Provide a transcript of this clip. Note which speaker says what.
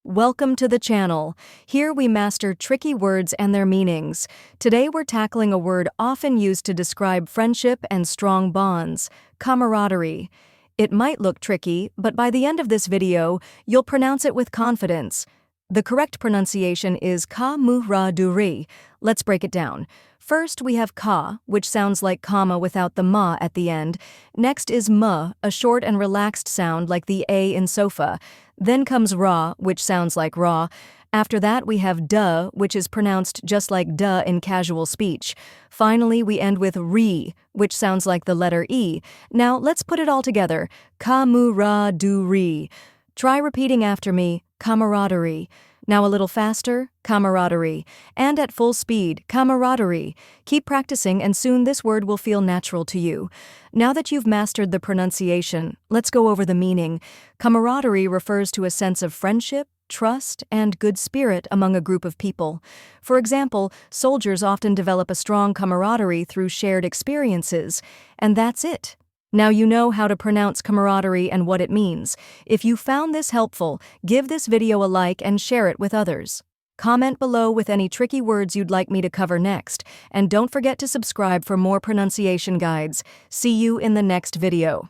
Speaker 1: Welcome to the channel. Here we master tricky words and their meanings. Today we're tackling a word often used to describe friendship and strong bonds, camaraderie. It might look tricky, but by the end of this video, you'll pronounce it with confidence. The correct pronunciation is camaraderie. Let's break it down. First, we have ka, which sounds like comma without the ma at the end. Next is m, a short and relaxed sound like the a in sofa. Then comes ra, which sounds like raw. After that, we have duh, which is pronounced just like duh in casual speech. Finally, we end with re, which sounds like the letter e. Now, let's put it all together. Camaraderie. Try repeating after me, camaraderie. Now a little faster, camaraderie. And at full speed, camaraderie. Keep practicing and soon this word will feel natural to you. Now that you've mastered the pronunciation, let's go over the meaning. Camaraderie refers to a sense of friendship, trust, and good spirit among a group of people. For example, soldiers often develop a strong camaraderie through shared experiences. And that's it. Now you know how to pronounce camaraderie and what it means. If you found this helpful, give this video a like and share it with others. Comment below with any tricky words you'd like me to cover next, and don't forget to subscribe for more pronunciation guides. See you in the next video.